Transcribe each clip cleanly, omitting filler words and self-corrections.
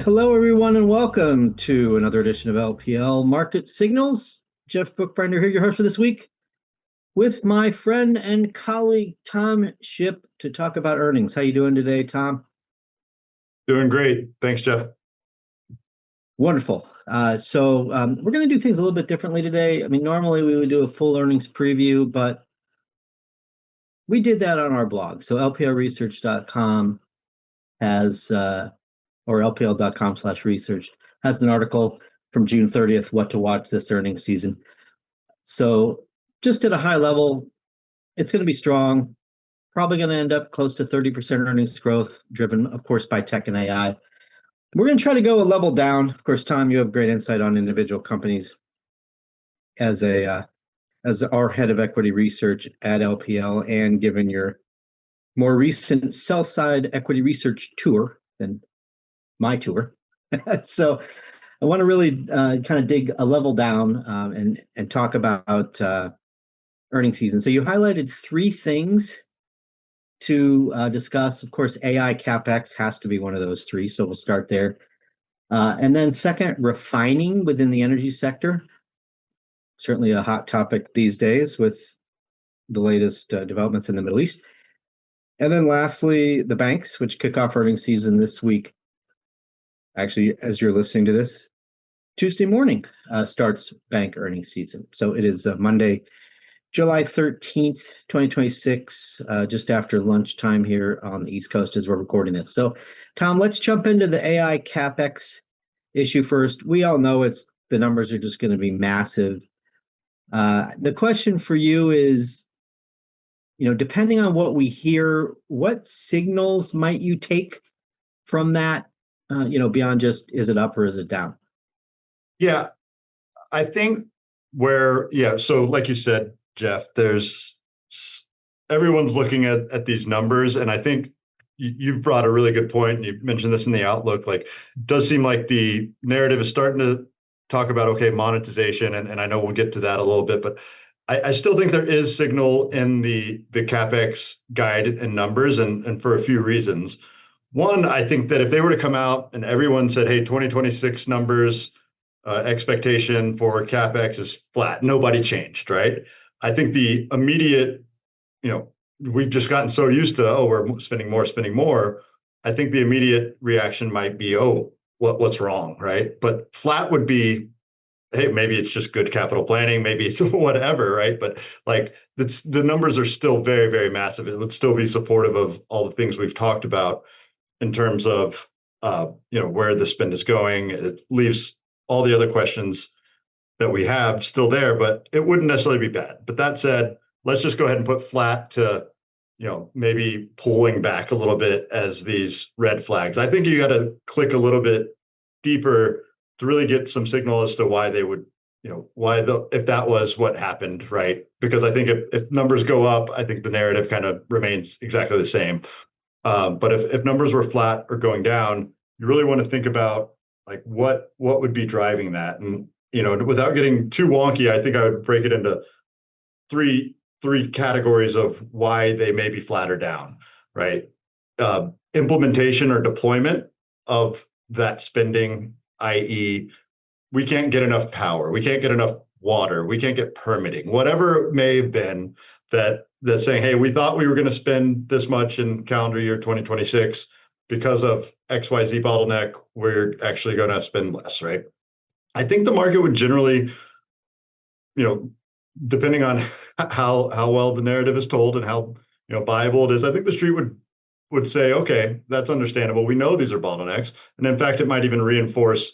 Hello, everyone, and welcome to another edition of LPL Market Signals. Jeff Bookbinder here, your host for this week, with my friend and colleague Tom Ship to talk about earnings. How you doing today, Tom? Doing great. Thanks, Jeff. Wonderful. We're going to do things a little bit differently today. I mean, normally we would do a full earnings preview, but we did that on our blog. So lplresearch.com has or lpl.com/research has an article from June 30th, what to watch this earnings season. So just at a high level, it's going to be strong, probably going to end up close to 30% earnings growth, driven, of course, by tech and AI. We're going to try to go a level down. Of course, Tom, you have great insight on individual companies as our head of equity research at LPL, and given your more recent sell side equity research tour than my tour. So I want to really kind of dig a level down and talk about earnings season. So you highlighted three things to discuss. Of course, AI CapEx has to be one of those three. So we'll start there. And then second, refining within the energy sector. Certainly a hot topic these days with the latest developments in the Middle East. And then lastly, the banks, which kick off earnings season this week. Actually, as you're listening to this, Tuesday morning starts bank earnings season. So it is Monday, July 13th, 2026, just after lunchtime here on the East Coast as we're recording this. So, Tom, let's jump into the AI CapEx issue first. We all know the numbers are just going to be massive. The question for you is, depending on what we hear, what signals might you take from that, beyond just is it up or is it down? Yeah, I think so like you said, Jeff, everyone's looking at these numbers, and I think you've brought a really good point, and you mentioned this in the outlook. Like, it does seem like the narrative is starting to talk about, okay, monetization, and I know we'll get to that a little bit, but I still think there is signal in the CapEx guide and numbers, and for a few reasons. One, I think that if they were to come out and everyone said, hey, 2026 numbers, expectation for CapEx is flat, nobody changed, right? I think the immediate, we've just gotten so used to, oh, we're spending more. I think the immediate reaction might be, oh, what's wrong, right? But flat would be, hey, maybe it's just good capital planning, maybe it's whatever, right? But like, the numbers are still very, very massive. It would still be supportive of all the things we've talked about in terms of where the spend is going. It leaves all the other questions that we have still there, but it wouldn't necessarily be bad. But that said, let's just go ahead and put flat to maybe pulling back a little bit as these red flags. I think you got to click a little bit deeper to really get some signal as to why they would, if that was what happened, right? Because I think if numbers go up, I think the narrative kind of remains exactly the same. But if numbers were flat or going down, you really want to think about like what would be driving that. And without getting too wonky, I think I would break it into three categories of why they may be flat or down, right? Implementation or deployment of that spending, i.e., we can't get enough power, we can't get enough water, we can't get permitting, whatever it may have been that's saying, hey, we thought we were going to spend this much in calendar year 2026 because of XYZ bottleneck, we're actually going to spend less, right? I think the market would generally, depending on how well the narrative is told and how viable it is, I think the street would say, okay, that's understandable. We know these are bottlenecks, and in fact, it might even reinforce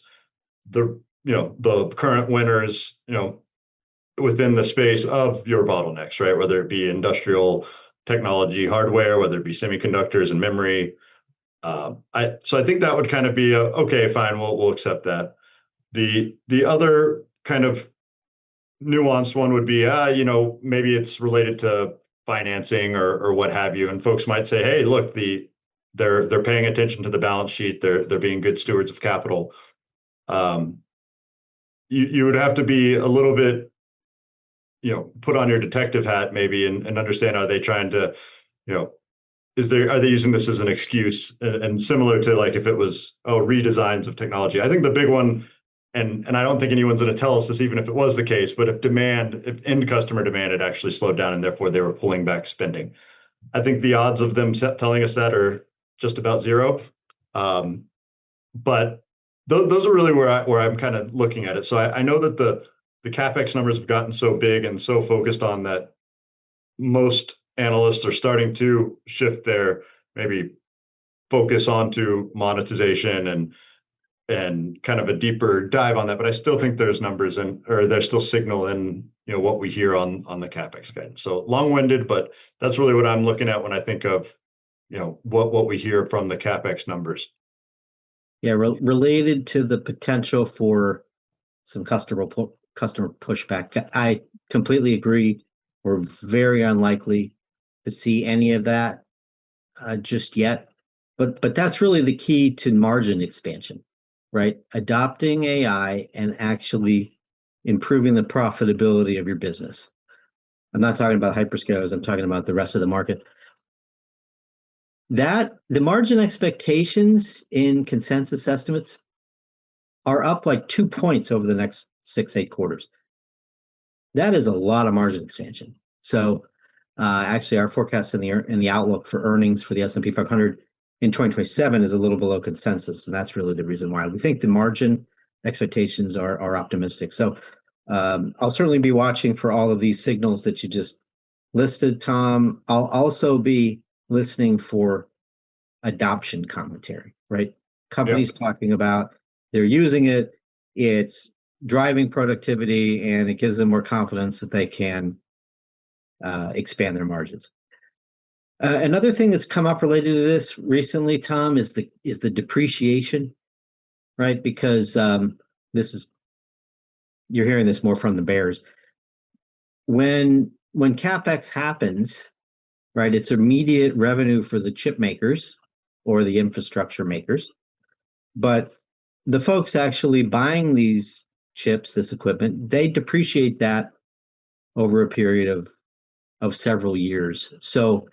the current winners, within the space of your bottlenecks, right? Whether it be industrial technology, hardware, whether it be semiconductors and memory. I think that would kind of be okay, fine, we'll accept that. The other kind of nuanced one would be, maybe it's related to financing or what have you, and folks might say, hey, look, they're paying attention to the balance sheet, they're being good stewards of capital. You would have to be a little bit, put on your detective hat maybe and understand, are they trying to, are they using this as an excuse, and similar to like if it was redesigns of technology? I think the big one, and I don't think anyone's going to tell us this even if it was the case, but if end customer demand had actually slowed down and therefore they were pulling back spending, I think the odds of them telling us that are just about zero. But those are really where I'm kind of looking at it. So I know that the capex numbers have gotten so big and so focused on that, most analysts are starting to shift their maybe focus onto monetization and kind of a deeper dive on that. But I still think there's numbers or there's still signal in what we hear on the capex guidance. So long-winded, but that's really what I'm looking at when I think of what we hear from the capex numbers. Yeah, related to the potential for some customer pushback. I completely agree. We're very unlikely to see any of that just yet. But that's really the key to margin expansion, right? Adopting AI and actually improving the profitability of your business. I'm not talking about hyperscalers. I'm talking about the rest of the market. That the margin expectations in consensus estimates are up like 2 points over the next 6-8 quarters. That is a lot of margin expansion. So actually our forecast in the outlook for earnings for the S&P 500 in 2027 is a little below consensus, and that's really the reason why we think the margin expectations are optimistic. So I'll certainly be watching for all of these signals that you just listed, Tom. I'll also be listening for adoption commentary, right? Companies talking about they're using it, it's driving productivity, and it gives them more confidence that they can expand their margins. Another thing that's come up related to this recently, Tom, is the depreciation, right? Because you're hearing this more from the bears. When capex happens, right, it's immediate revenue for the chip makers or the infrastructure makers, but the folks actually buying these chips, this equipment, they depreciate that over a period of several years. So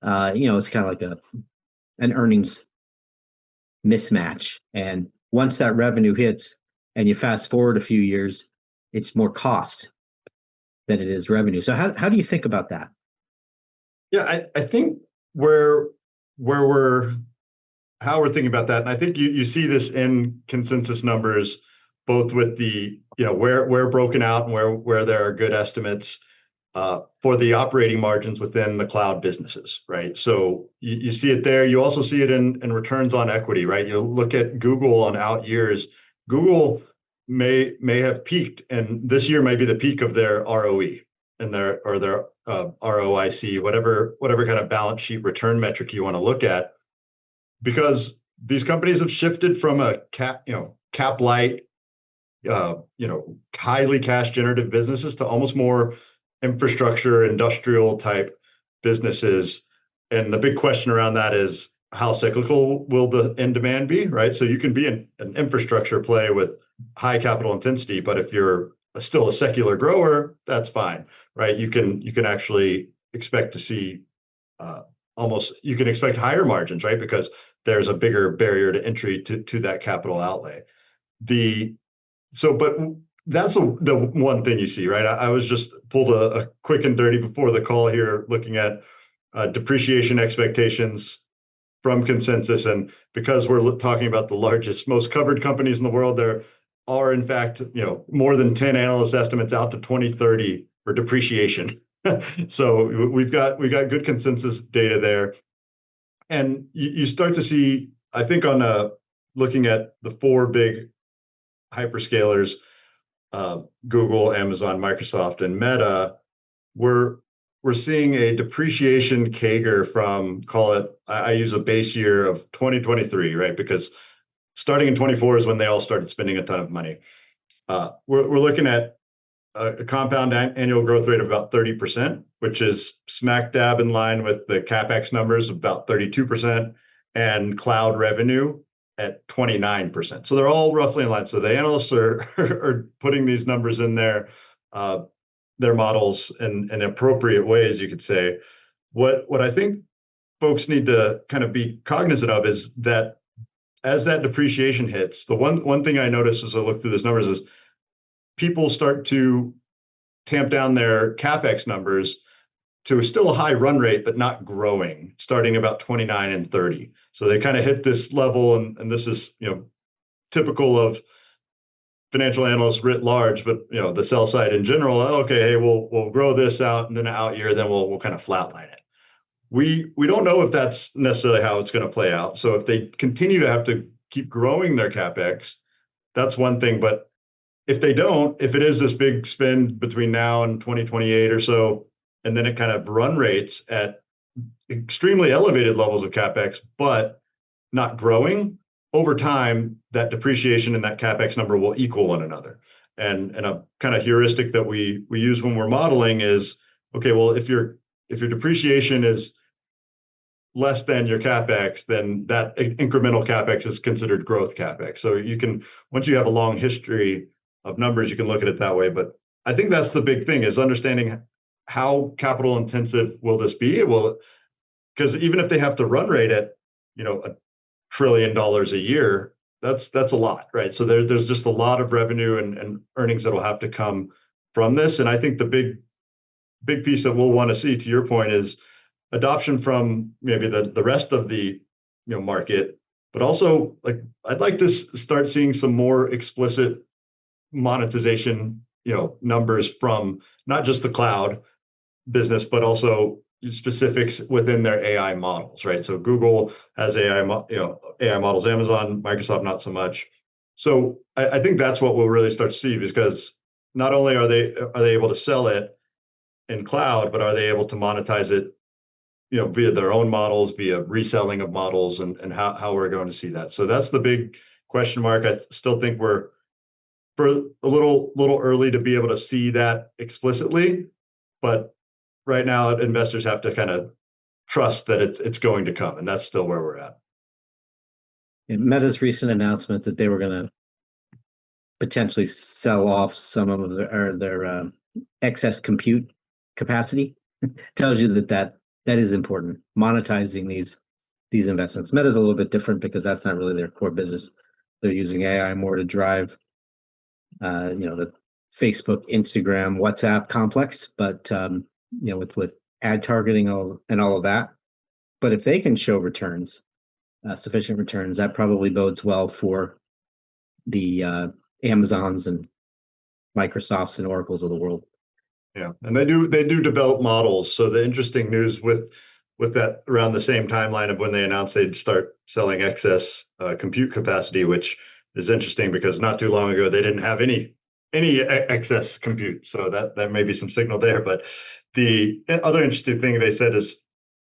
it's kind of like an earnings mismatch. And once that revenue hits and you fast forward a few years, it's more cost than it is revenue. So how do you think about that? Yeah, I think how we're thinking about that, and I think you see this in consensus numbers, both with the where broken out and where there are good estimates for the operating margins within the cloud businesses, right? So you see it there. You also see it in returns on equity, right? You look at Google on out years. Google may have peaked, and this year may be the peak of their ROE and their ROIC, whatever kind of balance sheet return metric you want to look at, because these companies have shifted from a cap light, highly cash generative businesses to almost more infrastructure, industrial type businesses. And the big question around that is, how cyclical will the end demand be, right? So you can be an infrastructure play with high capital intensity, but if you're still a secular grower, that's fine, right? You can actually expect to see you can expect higher margins, right? Because there's a bigger barrier to entry to that capital outlay. But that's the one thing you see, right? I was just pulled a quick and dirty before the call here, looking at depreciation expectations from consensus, and because we're talking about the largest, most covered companies in the world, there are in fact more than 10 analyst estimates out to 2030 for depreciation. So we've got good consensus data there, and you start to see, I think, on looking at the 4 big hyperscalers, Google, Amazon, Microsoft, and Meta, we're seeing a depreciation CAGR from, call it, I use a base year of 2023, right? Because starting in 24 is when they all started spending a ton of money. We're looking at a compound annual growth rate of about 30%, which is smack dab in line with the capex numbers of about 32%, and cloud revenue at 29%. So they're all roughly in line. So the analysts are putting these numbers in their models in appropriate ways, you could say. What I think folks need to kind of be cognizant of is that as that depreciation hits, the one thing I noticed as I look through those numbers is people start to tamp down their CapEx numbers to still a high run rate, but not growing, starting about 29 and 30. So they kind of hit this level, and this is, typical of financial analysts writ large, but the sell side in general. Okay, hey, we'll grow this out, and then an out year, then we'll kind of flatline it. We don't know if that's necessarily how it's going to play out. So if they continue to have to keep growing their CapEx, that's one thing. But if they don't, if it is this big spend between now and 2028 or so, and then it kind of run rates at extremely elevated levels of CapEx, but not growing, over time, that depreciation and that CapEx number will equal one another. And a kind of heuristic that we use when we're modeling is, okay, well, if your depreciation is less than your CapEx, then that incremental CapEx is considered growth CapEx. So you can, once you have a long history of numbers, you can look at it that way. But I think that's the big thing, is understanding how capital intensive will this be? It will, because even if they have to run rate at, $1 trillion a year, that's a lot, right? So there's just a lot of revenue and earnings that will have to come from this. And I think the big piece that we'll want to see, to your point, is adoption from maybe the rest of the market, but also, like, I'd like to start seeing some more explicit monetization numbers from not just the cloud business, but also specifics within their AI models, right? So Google has AI models, Amazon, Microsoft not so much. So I think that's what we'll really start to see, because not only are they able to sell it in cloud, but are they able to monetize it via their own models, via reselling of models, and how we're going to see that. So that's the big question mark. I still think we're for a little early to be able to see that explicitly, but right now investors have to kind of trust that it's going to come, and that's still where we're at. Meta's recent announcement that they were going to potentially sell off some of their excess compute capacity tells you that is important. Monetizing these investments. Meta's a little bit different because that's not really their core business. They're using AI more to drive, the Facebook, Instagram, WhatsApp complex, but with ad targeting and all of that. But if they can show returns, sufficient returns, that probably bodes well for the Amazons and Microsofts and Oracles of the world. Yeah, and they do develop models. So the interesting news with that, around the same timeline of when they announced they'd start selling excess compute capacity, which is interesting because not too long ago they didn't have any excess compute. So that may be some signal there. But the other interesting thing they said is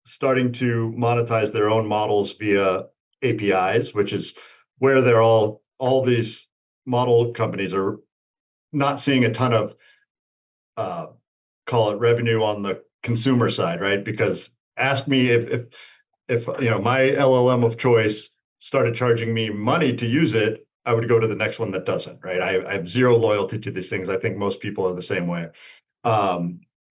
starting to monetize their own models via APIs, which is where they're all these model companies are not seeing a ton of call it revenue on the consumer side, right? Because ask me if my LLM of choice started charging me money to use it, I would go to the next one that doesn't, right? I have zero loyalty to these things. I think most people are the same way.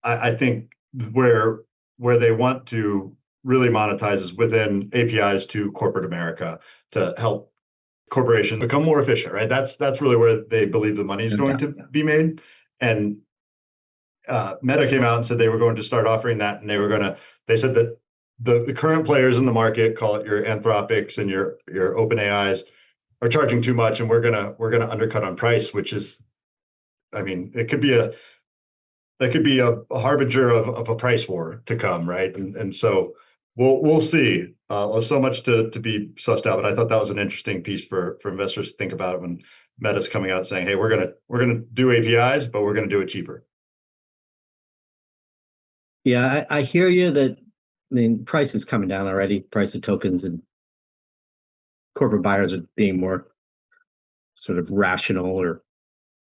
I think where they want to really monetize is within APIs to corporate America to help corporations become more efficient, right? That's really where they believe the money is going to be made. And Meta came out and said they were going to start offering that, and they said that the current players in the market, call it your Anthropics and your open AIs, are charging too much, and we're gonna undercut on price, which is, I mean, that could be a harbinger of a price war to come, right? And so we'll see. So much to be sussed out, but I thought that was an interesting piece for investors to think about when Meta's coming out saying, hey, we're gonna do APIs, but we're gonna do it cheaper. Yeah, I hear you that, I mean, price is coming down already. Price of tokens, and corporate buyers are being more sort of rational or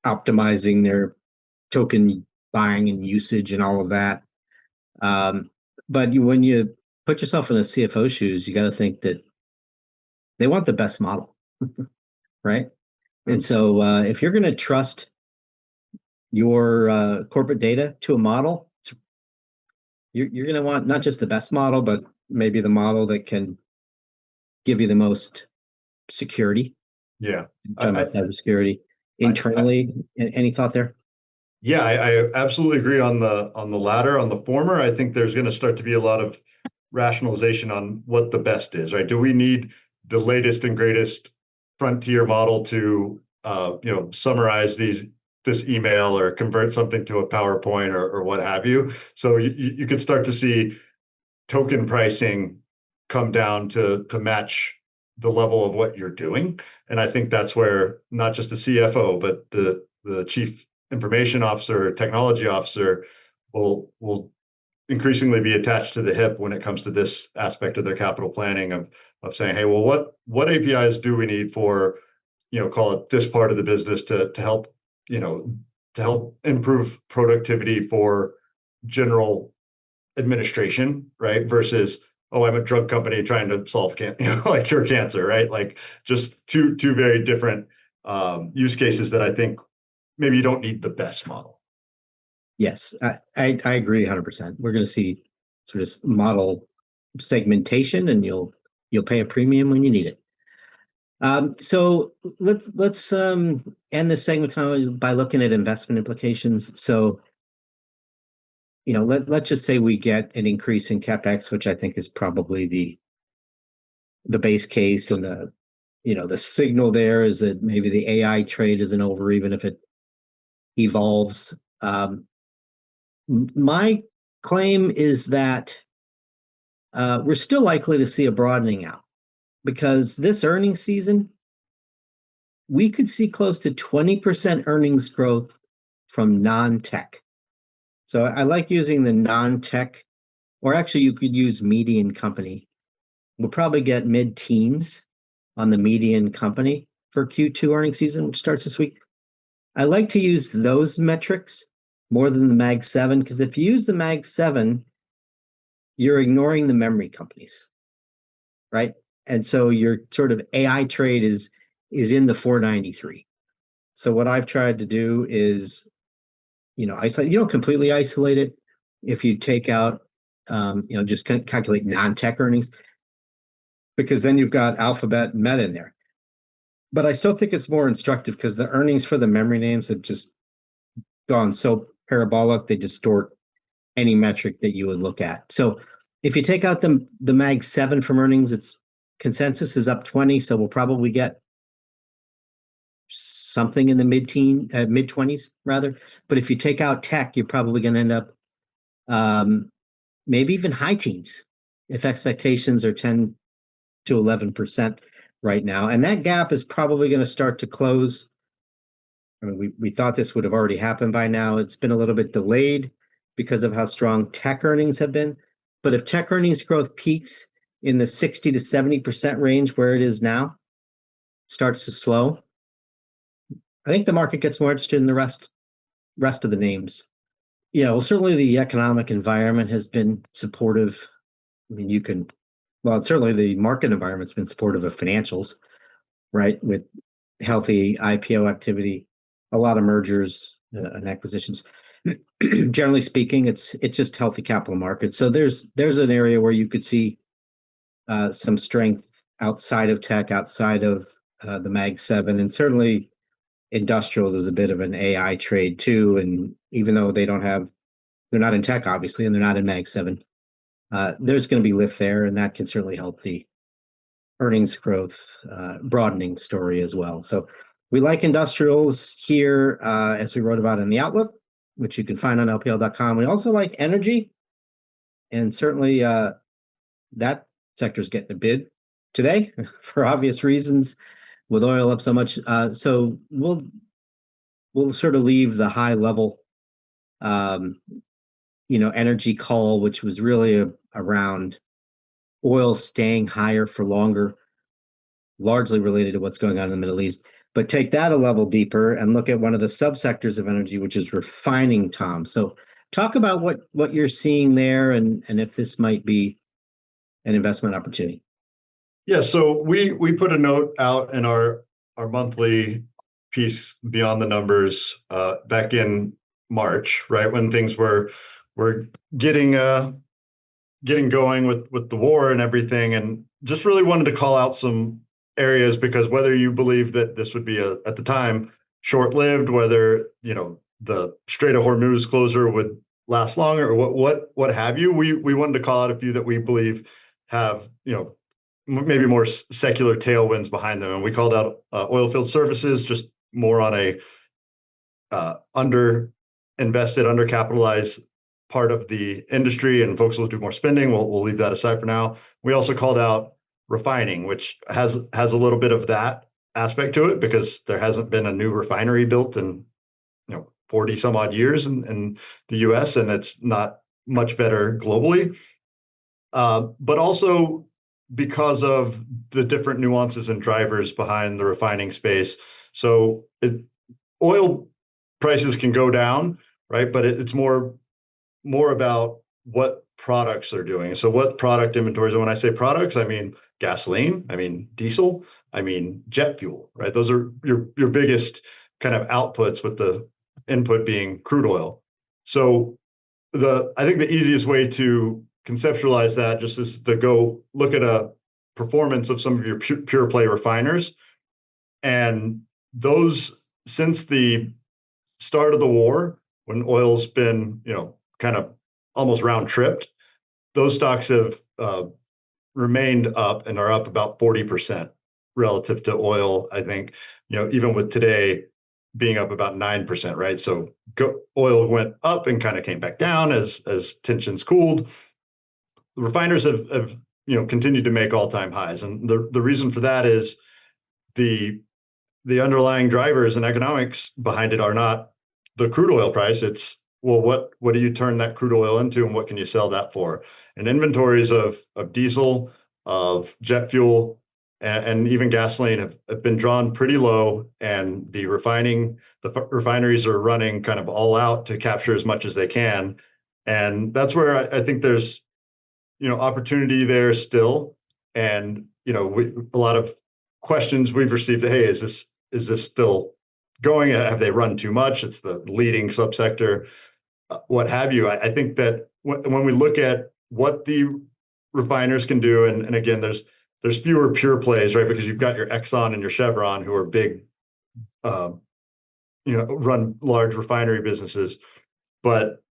optimizing their token buying and usage and all of that. But when you put yourself in a CFO shoes, you got to think that they want the best model, right? And so if you're going to trust your corporate data to a model, you're going to want not just the best model, but maybe the model that can give you the most security. Yeah. Talking about cybersecurity I internally. Any thought there? Yeah, I absolutely agree on the latter. On the former, I think there's going to start to be a lot of rationalization on what the best is, right? Do we need the latest and greatest frontier model to summarize this email or convert something to a PowerPoint or what have you? So you could start to see token pricing come down to match the level of what you're doing. And I think that's where not just the CFO, but the chief information officer, technology officer will increasingly be attached to the hip when it comes to this aspect of their capital planning of saying, hey, well, what APIs do we need for, call it this part of the business to help, to help improve productivity for general administration, right? Versus, oh, I'm a drug company trying to solve like cure cancer, right? Like just two very different use cases that I think maybe you don't need the best model. Yes, I agree 100%. We're going to see sort of model segmentation, and you'll pay a premium when you need it. So let's end this segment by looking at investment implications. So let's just say we get an increase in capex, which I think is probably the base case, and the signal there is that maybe the AI trade isn't over, even if it evolves. My claim is that we're still likely to see a broadening out, because this earnings season, we could see close to 20% earnings growth from non-tech. So I like using the non-tech, or actually you could use median company. We'll probably get mid-teens on the median company for Q2 earnings season, which starts this week. I like to use those metrics more than the Mag 7, because if you use the Mag 7, you're ignoring the memory companies, right? And so your sort of AI trade is in the 493. So what I've tried to do is, isolate. You don't completely isolate it. If you take out, just calculate non-tech earnings, because then you've got Alphabet and Meta in there. But I still think it's more instructive because the earnings for the memory names have just gone so parabolic, they distort any metric that you would look at. So if you take out the Mag 7 from earnings, its consensus is up 20, so we'll probably get something in the mid 20s rather. But if you take out tech, you're probably going to end up maybe even high teens if expectations are 10 to 11% right now. And that gap is probably going to start to close. I mean, we thought this would have already happened by now. It's been a little bit delayed because of how strong tech earnings have been. But if tech earnings growth peaks in the 60 to 70% range where it is now, starts to slow, I think the market gets more interested in the rest of the names. Yeah, well, certainly the economic environment has been supportive. I mean, certainly the market environment's been supportive of financials, right? With healthy IPO activity, a lot of mergers and acquisitions. Generally speaking, it's just healthy capital markets. So there's an area where you could see some strength outside of tech, outside of the Mag 7, and certainly industrials is a bit of an AI trade too. And even though they're not in tech, obviously, and they're not in Mag 7, there's going to be lift there, and that can certainly help the earnings growth broadening story as well. So we like industrials here, as we wrote about in the Outlook, which you can find on LPL.com. We also like energy, and certainly that sector's getting a bid today for obvious reasons, with oil up so much. So we'll sort of leave the high level, energy call, which was really around oil staying higher for longer, largely related to what's going on in the Middle East. But take that a level deeper and look at one of the subsectors of energy, which is refining, Tom. So talk about what you're seeing there, and if this might be an investment opportunity. Yeah, so we put a note out in our monthly piece Beyond the Numbers back in March, right when things were getting getting going with the war and everything, and just really wanted to call out some areas because whether you believe that this would be at the time short-lived, whether the Strait of Hormuz closure would last longer, or what have you, we wanted to call out a few that we believe have maybe more secular tailwinds behind them, and we called out oil field services, just more on a under invested, undercapitalized part of the industry, and folks will do more spending. We'll leave that aside for now. We also called out refining, which has a little bit of that aspect to it because there hasn't been a new refinery built in 40 some odd years in the US, and it's not much better globally. But also because of the different nuances and drivers behind the refining space. So oil prices can go down, right? But it's more about what products they're doing. So what product inventories, and when I say products, I mean gasoline, I mean diesel, I mean jet fuel, right? Those are your biggest kind of outputs, with the input being crude oil. So I think the easiest way to conceptualize that just is to go look at a performance of some of your pure play refiners. And those, since the start of the war, when oil's been, kind of almost round tripped, those stocks have remained up and are up about 40% relative to oil. I think, even with today being up about 9%, right? So oil went up and kind of came back down as tensions cooled. The refiners have continued to make all-time highs, and the reason for that is the underlying drivers and economics behind it are not the crude oil price. It's, well, what do you turn that crude oil into, and what can you sell that for? And inventories of diesel, of jet fuel, and even gasoline have been drawn pretty low, and the refineries are running kind of all out to capture as much as they can. And that's where I think there's opportunity there still. And a lot of questions we've received, hey, is this still going? Have they run too much? It's the leading subsector, what have you. I think that when we look at what the refiners can do, and again, there's fewer pure plays, right? Because you've got your Exxon and your Chevron, who are big, run large refinery businesses. But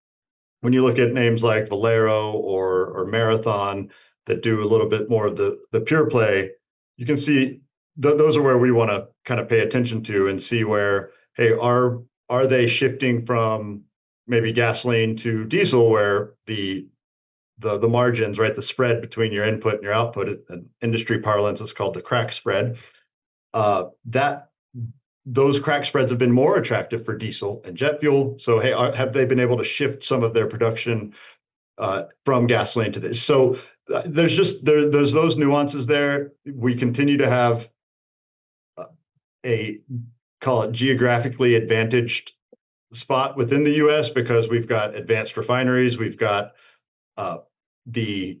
when you look at names like Valero or Marathon that do a little bit more of the pure play, you can see those are where we want to kind of pay attention to and see where, hey, are they shifting from maybe gasoline to diesel, where the margins, right, the spread between your input and your output, in industry parlance, it's called the crack spread. That those crack spreads have been more attractive for diesel and jet fuel. So, hey, have they been able to shift some of their production from gasoline to this? So there's those nuances there. We continue to have a, call it, geographically advantaged spot within the U.S. because we've got advanced refineries, we've got the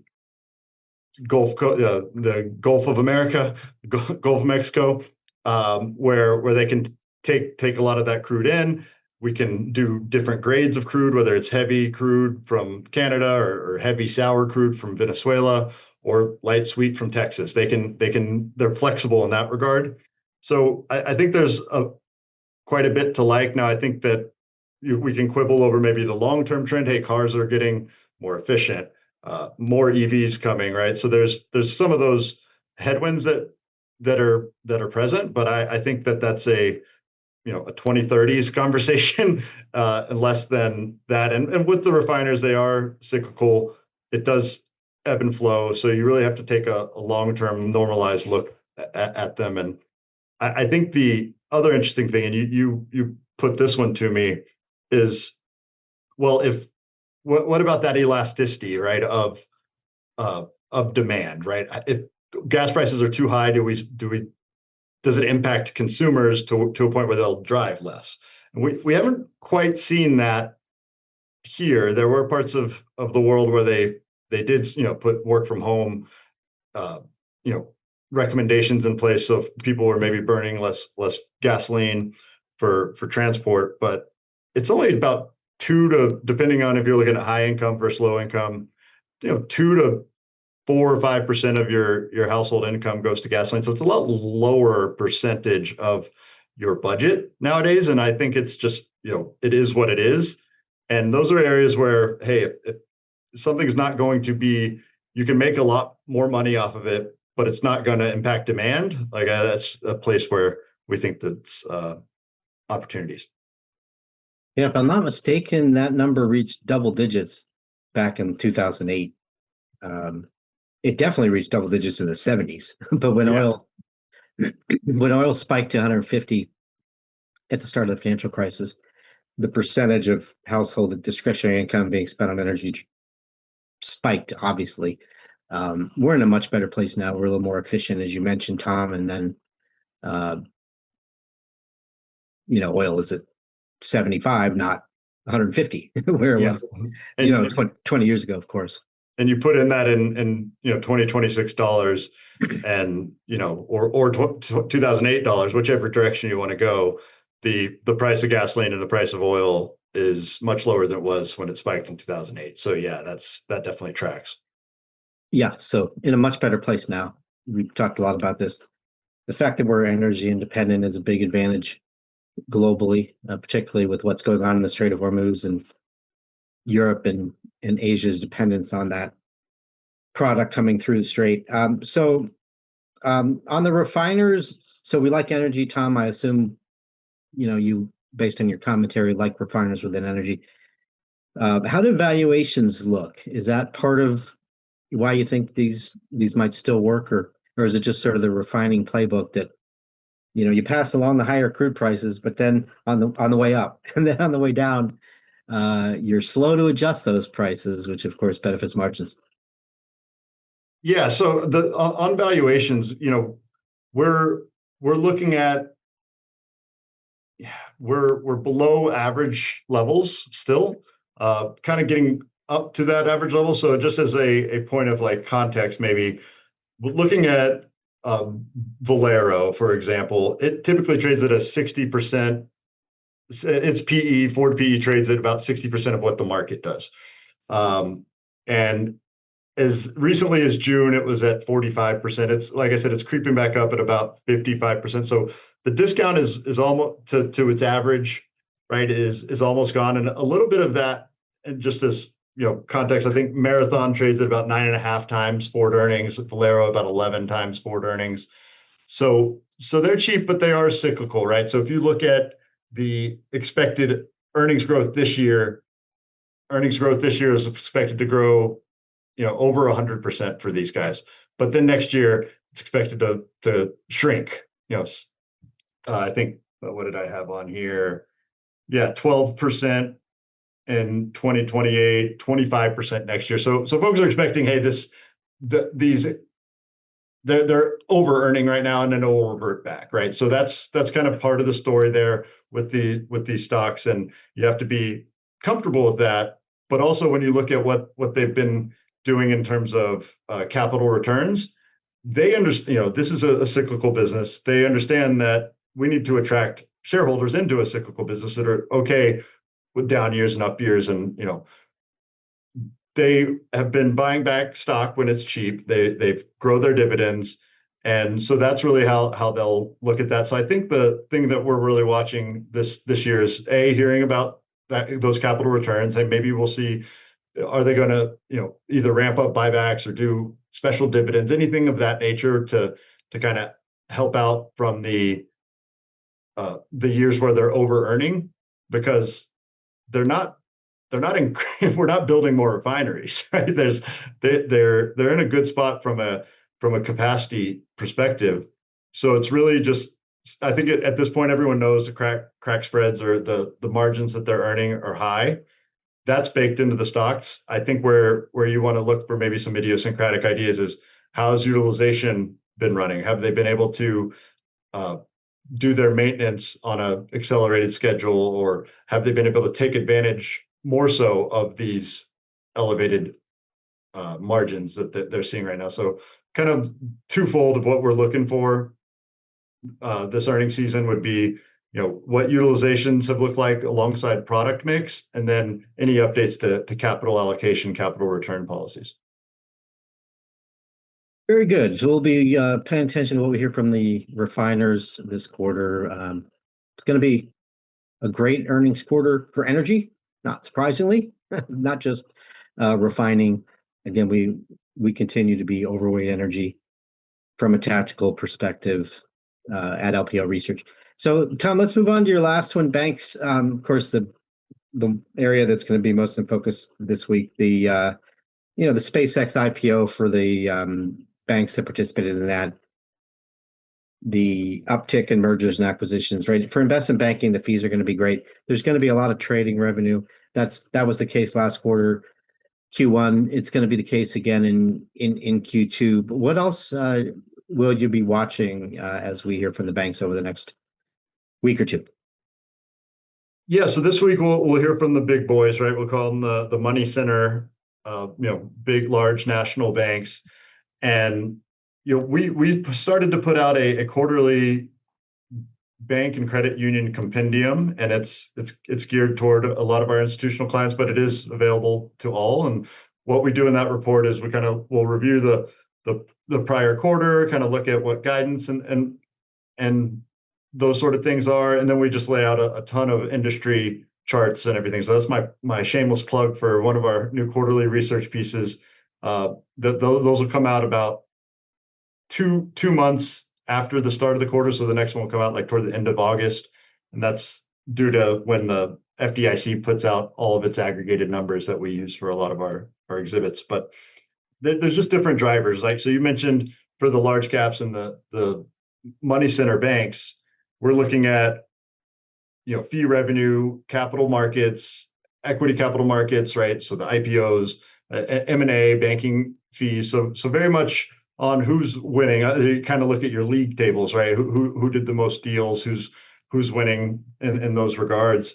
Gulf of America, Gulf of Mexico, where they can take a lot of that crude in. We can do different grades of crude, whether it's heavy crude from Canada or heavy sour crude from Venezuela or light sweet from Texas. They're flexible in that regard. So I think there's quite a bit to like. Now, I think that we can quibble over maybe the long-term trend. Hey, cars are getting more efficient, more EVs coming, right? So there's some of those headwinds that are present, but I think that's a 2030s conversation, less than that. And with the refiners, they are cyclical. It does ebb and flow, so you really have to take a long-term normalized look at them. And I think the other interesting thing, and you put this one to me, is, well, what about that elasticity, right, of demand, right? If gas prices are too high, does it impact consumers to a point where they'll drive less? And we haven't quite seen that here. There were parts of the world where they did put work from home recommendations in place, so people were maybe burning less gasoline for transport. But it's only about depending on if you're looking at high income versus low income, 2 to 4 or 5% of your household income goes to gasoline. So it's a lot lower percentage of your budget nowadays. And I think it's just, it is what it is. And those are areas where, hey, if something's not going to be, you can make a lot more money off of it, but it's not going to impact demand. Like that's a place where we think that's opportunities. Yeah, if I'm not mistaken, that number reached double digits back in 2008. It definitely reached double digits in the 70s. But Yeah. when oil spiked to 150 at the start of the financial crisis, the percentage of household discretionary income being spent on energy spiked, obviously. We're in a much better place now. We're a little more efficient, as you mentioned, Tom. And then, uh, oil is at 75, not 150, where it Yeah. was, And 20 years ago, of course. and you put in that in $2026 and or $2008, whichever direction you want to go, the price of gasoline and the price of oil is much lower than it was when it spiked in 2008. So yeah, that definitely tracks. Yeah, so in a much better place now. We've talked a lot about this. The fact that we're energy independent is a big advantage globally, particularly with what's going on in the Strait of Hormuz and Europe and Asia's dependence on that product coming through the strait. On the refiners, so we like energy, Tom. I assume you, based on your commentary, like refiners within energy. How do valuations look? Is that part of why you think these might still work, or is it just sort of the refining playbook that you pass along the higher crude prices, but then on the way up and then on the way down, you're slow to adjust those prices, which of course benefits margins. Yeah. So the on valuations, we're looking at, we're below average levels still, kind of getting up to that average level. So just as a point of like context, maybe looking at Valero, for example, it typically trades at a 60%. Its PE, Ford PE trades at about 60% of what the market does. And as recently as June, it was at 45%. It's like I said, it's creeping back up at about 55%. So the discount is almost to its average, right? Is almost gone. And a little bit of that, and just this, context, I think Marathon trades at about 9.5 times forward earnings, Valero about 11 times forward earnings. So they're cheap, but they are cyclical, right? So if you look at the expected earnings growth this year is expected to grow over 100% for these guys. But then next year it's expected to shrink. I think what did I have on here? Yeah, 12% in 2028, 25% next year. So folks are expecting, hey, these they're over earning right now and then it'll revert back, right? So that's kind of part of the story there with these stocks, and you have to be comfortable with that. But also when you look at what they've been doing in terms of capital returns, they understand, this is a cyclical business. They understand that we need to attract shareholders into a cyclical business that are okay with down years and up years. And, they have been buying back stock when it's cheap. They've grown their dividends. And so that's really how they'll look at that. So I think the thing that we're really watching this year is hearing about those capital returns. And maybe we'll see, are they going to, either ramp up buybacks or do special dividends, anything of that nature to kind of help out from the years where they're over earning, because they're not we're not building more refineries, right? They're in a good spot from a capacity perspective. So it's really just, I think at this point everyone knows the crack spreads or the margins that they're earning are high. That's baked into the stocks. I think where you want to look for maybe some idiosyncratic ideas is, how's utilization been running? Have they been able to do their maintenance on a accelerated schedule, or have they been able to take advantage more so of these elevated margins that they're seeing right now? So kind of twofold of what we're looking for this earnings season would be, what utilizations have looked like alongside product mix, and then any updates to capital allocation, capital return policies. Very good. So we'll be paying attention to what we hear from the refiners this quarter. It's going to be a great earnings quarter for energy, not surprisingly, not just refining. Again, we continue to be overweight energy from a tactical perspective at LPL Research. So, Tom, let's move on to your last one, banks. Of course, the area that's going to be most in focus this week, the SpaceX IPO for the banks that participated in that, the uptick in mergers and acquisitions, right? For investment banking, the fees are going to be great. There's going to be a lot of trading revenue. That was the case last quarter, Q1. It's going to be the case again in Q2. But what else will you be watching as we hear from the banks over the next week or two? Yeah, so this week we'll hear from the big boys, right? We'll call them the money center, big, large national banks. And we started to put out a quarterly bank and credit union compendium, and it's geared toward a lot of our institutional clients, but it is available to all. And what we do in that report is we'll review the prior quarter, kind of look at what guidance and those sort of things are, and then we just lay out a ton of industry charts and everything. So that's my shameless plug for one of our new quarterly research pieces. Those will come out about two months after the start of the quarter. So the next one will come out like toward the end of August, and that's due to when the FDIC puts out all of its aggregated numbers that we use for a lot of our exhibits. But there's just different drivers. Like, so you mentioned for the large caps and the money center banks, we're looking at fee revenue, capital markets, equity capital markets, right? So the IPOs, M&A, banking fees. So very much on who's winning. You kind of look at your league tables, right? Who did the most deals? Who's winning in those regards?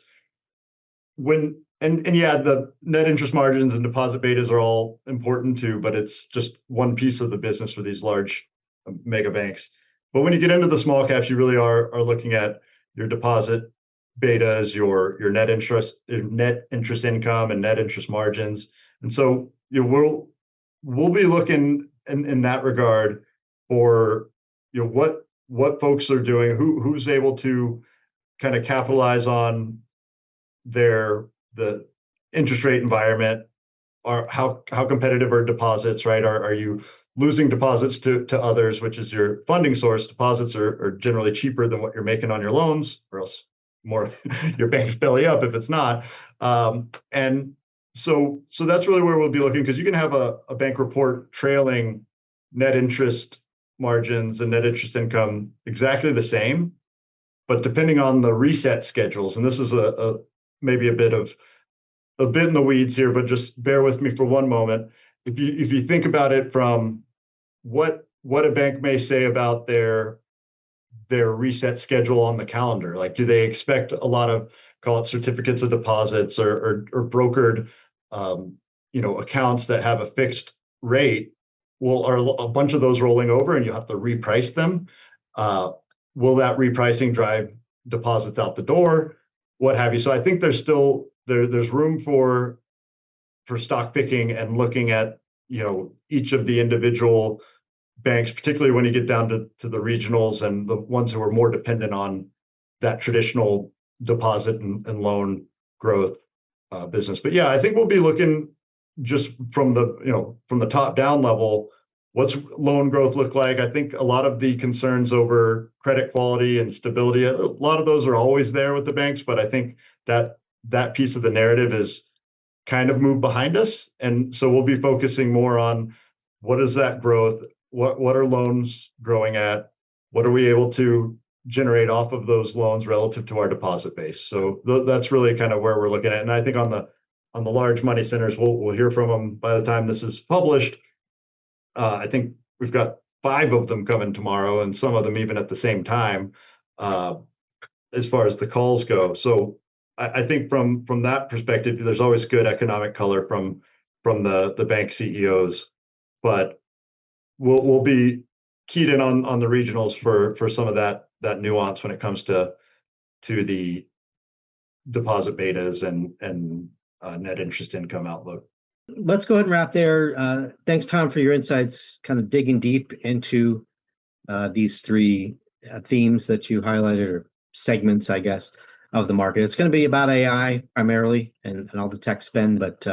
Yeah, the net interest margins and deposit betas are all important too, but it's just one piece of the business for these large mega banks. But when you get into the small caps, you really are looking at your deposit betas, your net interest income, and net interest margins. And so we'll be looking in that regard for what folks are doing, who's able to kind of capitalize on the interest rate environment, or how competitive are deposits, right? Are you losing deposits to others, which is your funding source? Deposits are generally cheaper than what you're making on your loans, or else more your bank's belly up if it's not. And so that's really where we'll be looking, because you can have a bank report trailing net interest margins and net interest income exactly the same, but depending on the reset schedules, and this is maybe a bit in the weeds here, but just bear with me for one moment. If you think about it from what a bank may say about their reset schedule on the calendar, like, do they expect a lot of, call it, certificates of deposits or brokered accounts that have a fixed rate? Well, are a bunch of those rolling over and you have to reprice them? Will that repricing drive deposits out the door? What have you? So I think there's room for stock picking and looking at each of the individual banks, particularly when you get down to the regionals and the ones who are more dependent on that traditional deposit and loan growth business. But yeah, I think we'll be looking just from the top down level. What's loan growth look like? I think a lot of the concerns over credit quality and stability, a lot of those are always there with the banks, but I think that piece of the narrative is kind of moved behind us. And so we'll be focusing more on what is that growth? What are loans growing at? What are we able to generate off of those loans relative to our deposit base? So that's really kind of where we're looking at. And I think on the large money centers, we'll hear from them by the time this is published. I think we've got 5 of them coming tomorrow, and some of them even at the same time, as far as the calls go. So I think from that perspective, there's always good economic color from the bank CEOs, but we'll be keyed in on the regionals for some of that nuance when it comes to the deposit betas and net interest income outlook. let's go ahead and wrap there. Thanks, Tom, for your insights, kind of digging deep into these three themes that you highlighted, or segments, I guess, of the market. It's going to be about AI primarily and all the tech spend, but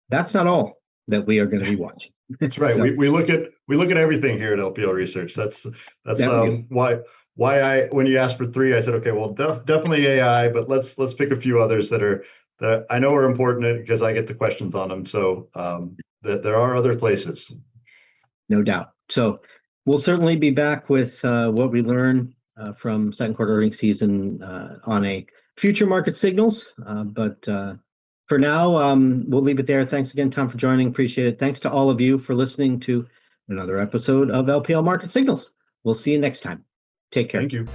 that's not all that we are going to be watching. That's right. So, We look at everything here at LPL Research. That's that we do. why I, when you asked for three, I said, okay, well, definitely AI, but let's pick a few others that I know are important because I get the questions on them. So that there are other places. No doubt. So we'll certainly be back with what we learn from second quarter earnings season on a future market signals. But for now, we'll leave it there. Thanks again, Tom, for joining. Appreciate it. Thanks to all of you for listening to another episode of LPL Market Signals. We'll see you next time. Take care. Thank you.